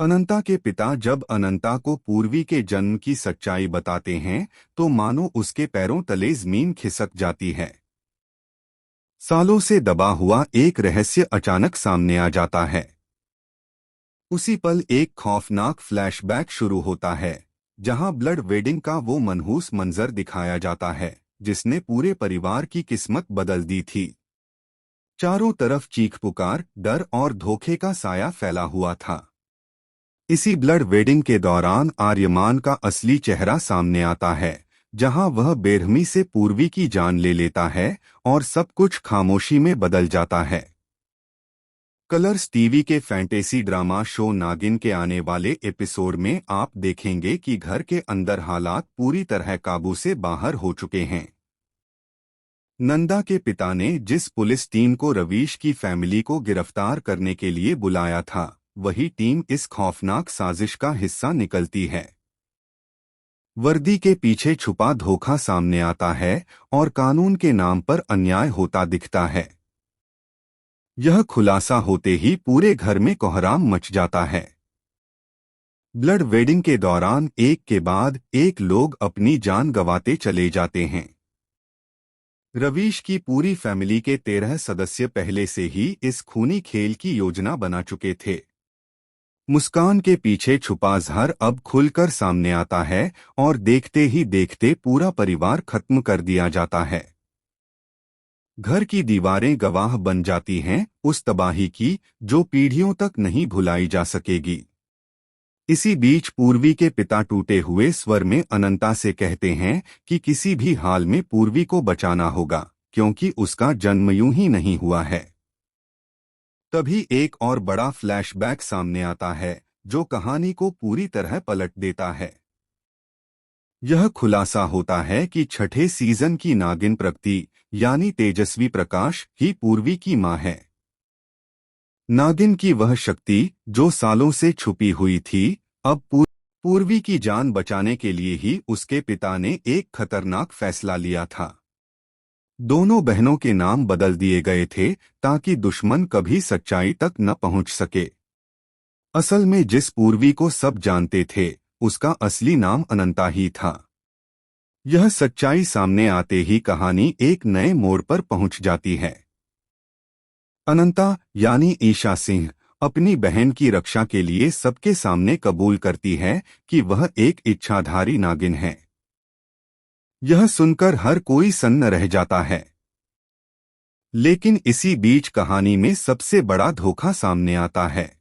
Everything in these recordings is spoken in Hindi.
अनंता के पिता जब अनंता को पूर्वी के जन्म की सच्चाई बताते हैं तो मानो उसके पैरों तले जमीन खिसक जाती है। सालों से दबा हुआ एक रहस्य अचानक सामने आ जाता है। उसी पल एक खौफनाक फ्लैशबैक शुरू होता है, जहां ब्लड वेडिंग का वो मनहूस मंजर दिखाया जाता है जिसने पूरे परिवार की किस्मत बदल दी थी। चारों तरफ चीख पुकार, डर और धोखे का साया फैला हुआ था। इसी ब्लड वेडिंग के दौरान आर्यमान का असली चेहरा सामने आता है, जहां वह बेरहमी से पूर्वी की जान ले लेता है और सब कुछ खामोशी में बदल जाता है। कलर्स टीवी के फैंटेसी ड्रामा शो नागिन के आने वाले एपिसोड में आप देखेंगे कि घर के अंदर हालात पूरी तरह काबू से बाहर हो चुके हैं। नंदा के पिता ने जिस पुलिस टीम को रवीश की फैमिली को गिरफ्तार करने के लिए बुलाया था, वही टीम इस खौफनाक साजिश का हिस्सा निकलती है। वर्दी के पीछे छुपा धोखा सामने आता है और कानून के नाम पर अन्याय होता दिखता है। यह खुलासा होते ही पूरे घर में कोहराम मच जाता है। ब्लड वेडिंग के दौरान एक के बाद एक लोग अपनी जान गंवाते चले जाते हैं। रवीश की पूरी फैमिली के 13 सदस्य पहले से ही इस खूनी खेल की योजना बना चुके थे। मुस्कान के पीछे छुपा जहर अब खुलकर सामने आता है और देखते ही देखते पूरा परिवार खत्म कर दिया जाता है। घर की दीवारें गवाह बन जाती हैं उस तबाही की जो पीढ़ियों तक नहीं भुलाई जा सकेगी। इसी बीच पूर्वी के पिता टूटे हुए स्वर में अनंता से कहते हैं कि किसी भी हाल में पूर्वी को बचाना होगा, क्योंकि उसका जन्म यूं ही नहीं हुआ है। तभी एक और बड़ा फ्लैशबैक सामने आता है जो कहानी को पूरी तरह पलट देता है। यह खुलासा होता है कि छठे सीजन की नागिन प्रगति यानी तेजस्वी प्रकाश ही पूर्वी की मां है। नागिन की वह शक्ति जो सालों से छुपी हुई थी, अब पूर्वी की जान बचाने के लिए ही उसके पिता ने एक खतरनाक फैसला लिया था। दोनों बहनों के नाम बदल दिए गए थे ताकि दुश्मन कभी सच्चाई तक न पहुंच सके। असल में जिस पूर्वी को सब जानते थे, उसका असली नाम अनंता ही था। यह सच्चाई सामने आते ही कहानी एक नए मोड़ पर पहुंच जाती है। अनंता यानी ईशा सिंह अपनी बहन की रक्षा के लिए सबके सामने कबूल करती है कि वह एक इच्छाधारी नागिन है। यह सुनकर हर कोई सन्न रह जाता है। लेकिन इसी बीच कहानी में सबसे बड़ा धोखा सामने आता है।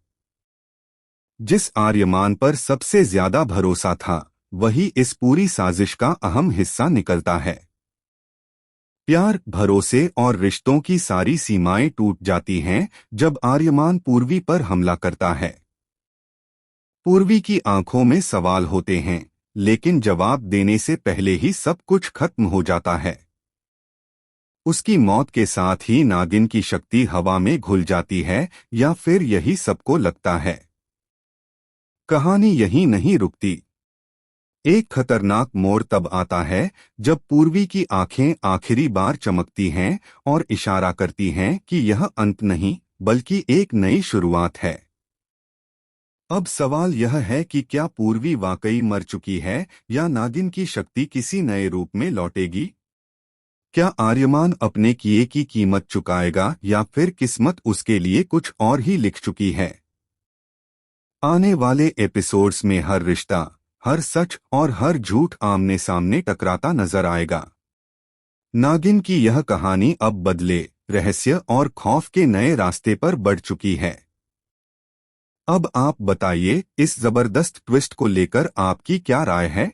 जिस आर्यमान पर सबसे ज्यादा भरोसा था, वही इस पूरी साजिश का अहम हिस्सा निकलता है। प्यार, भरोसे और रिश्तों की सारी सीमाएं टूट जाती हैं जब आर्यमान पूर्वी पर हमला करता है। पूर्वी की आंखों में सवाल होते हैं, लेकिन जवाब देने से पहले ही सब कुछ खत्म हो जाता है। उसकी मौत के साथ ही नागिन की शक्ति हवा में घुल जाती है, या फिर यही सबको लगता है। कहानी यहीं नहीं रुकती। एक खतरनाक मोड़ तब आता है जब पूर्वी की आंखें आखिरी बार चमकती हैं और इशारा करती हैं कि यह अंत नहीं बल्कि एक नई शुरुआत है। अब सवाल यह है कि क्या पूर्वी वाकई मर चुकी है या नागिन की शक्ति किसी नए रूप में लौटेगी? क्या आर्यमान अपने किए की कीमत चुकाएगा या फिर किस्मत उसके लिए कुछ और ही लिख चुकी है? आने वाले एपिसोड्स में हर रिश्ता, हर सच और हर झूठ आमने सामने टकराता नजर आएगा। नागिन की यह कहानी अब बदले, रहस्य और खौफ के नए रास्ते पर बढ़ चुकी है। अब आप बताइए, इस जबरदस्त ट्विस्ट को लेकर आपकी क्या राय है?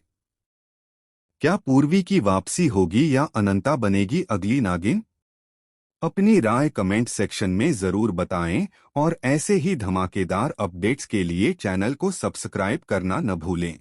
क्या पूर्वी की वापसी होगी या अनंता बनेगी अगली नागिन? अपनी राय कमेंट सेक्शन में जरूर बताएं और ऐसे ही धमाकेदार अपडेट्स के लिए चैनल को सब्सक्राइब करना न भूलें।